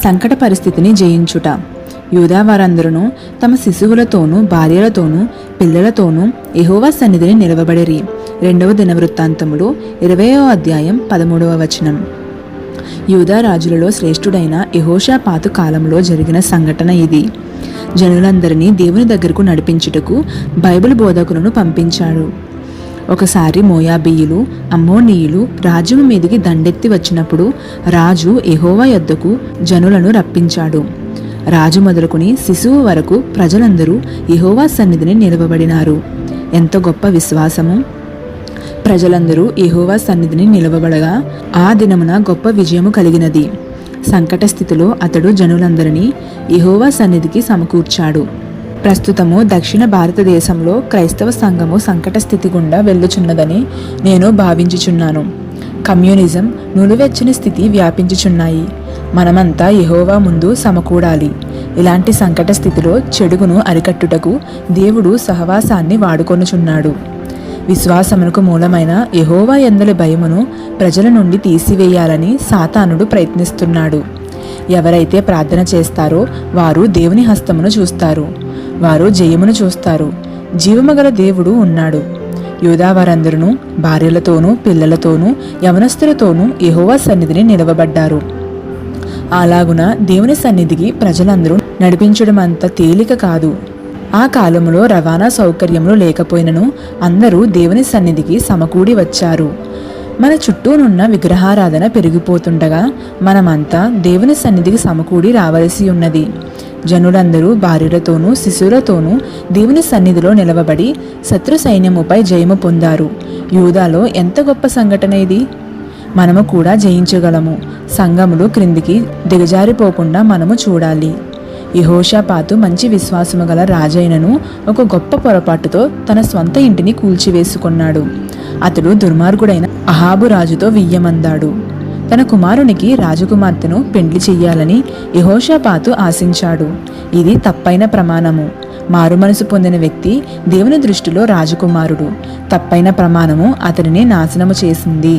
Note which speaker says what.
Speaker 1: సంకట పరిస్థితిని జయించుట. యూదా వారందరూ తమ శిశువులతోనూ భార్యలతోనూ పిల్లలతోనూ యెహోవా సన్నిధిని నిలవబడిరి. 2వ దినవృత్తాంతములు 20వ అధ్యాయం 13వ వచనం. యూదా రాజులలో శ్రేష్ఠుడైన యెహోషాపాతు కాలంలో జరిగిన సంఘటన ఇది. జనులందరినీ దేవుని దగ్గరకు నడిపించుటకు బైబిల్ బోధకులను పంపించాడు. ఒకసారి మోయాబీయులు, అమ్మోనీయులు రాజ్యము మీదికి దండెత్తి వచ్చినప్పుడు రాజు యెహోవా యొద్దకు జనులను రప్పించాడు. రాజు మొదలుకొని శిశువు వరకు ప్రజలందరూ యెహోవా సన్నిధిని నిలవబడినారు. ఎంత గొప్ప విశ్వాసము! ప్రజలందరూ యెహోవా సన్నిధిని నిలవబడగా ఆ దినమున గొప్ప విజయము కలిగినది. సంకట స్థితిలో అతడు జనులందరినీ యెహోవా సన్నిధికి సమకూర్చాడు. ప్రస్తుతము దక్షిణ భారతదేశంలో క్రైస్తవ సంఘము సంకట స్థితి గుండా వెళ్ళుచున్నదని నేను భావించుచున్నాను. కమ్యూనిజం, నులివెచ్చని స్థితి వ్యాపించుచున్నాయి. మనమంతా యెహోవా ముందు సమకూడాలి. ఇలాంటి సంకట స్థితిలో చెడుగును అరికట్టుటకు దేవుడు సహవాసాన్ని వాడుకొనుచున్నాడు. విశ్వాసమునకు మూలమైన యెహోవా యందలి భయమును ప్రజల నుండి తీసివేయాలని సాతానుడు ప్రయత్నిస్తున్నాడు. ఎవరైతే ప్రార్థన చేస్తారో వారు దేవుని హస్తమును చూస్తారు. వారు జయమును చూస్తారు. జీవముగల దేవుడు ఉన్నాడు. యూదా వారందరూ భార్యలతోనూ పిల్లలతోనూ యవనస్తులతోనూ యెహోవా సన్నిధిని నిలవబడ్డారు. అలాగున దేవుని సన్నిధికి ప్రజలందరూ నడిపించడం అంత తేలిక కాదు. ఆ కాలంలో రవాణా సౌకర్యములు లేకపోయినను అందరూ దేవుని సన్నిధికి సమకూడి వచ్చారు. మన చుట్టూనున్న విగ్రహారాధన పెరిగిపోతుండగా మనమంతా దేవుని సన్నిధికి సమకూడి రావలసి ఉన్నది. జనులందరూ భార్యలతోనూ శిశువులతోనూ దేవుని సన్నిధిలో నిలవబడి శత్రు సైన్యముపై జయము పొందారు. యూదాలో ఎంత గొప్ప సంఘటన ఇది! మనము కూడా జయించగలము. సంఘములు క్రిందికి దిగజారిపోకుండా మనము చూడాలి. యెహోషాపాతు మంచి విశ్వాసము గల రాజైనను ఒక గొప్ప పొరపాటుతో తన స్వంత ఇంటిని కూల్చివేసుకున్నాడు. అతడు దుర్మార్గుడైన అహాబు రాజుతో వియ్యమందాడు. తన కుమారునికి రాజకుమార్తెను పెండ్లి చెయ్యాలని యెహోషాపాతు ఆశించాడు. ఇది తప్పైన ప్రమాణము. మారుమనసు పొందిన వ్యక్తి దేవుని దృష్టిలో రాజకుమారుడు. తప్పైన ప్రమాణము అతనిని నాశనము చేసింది.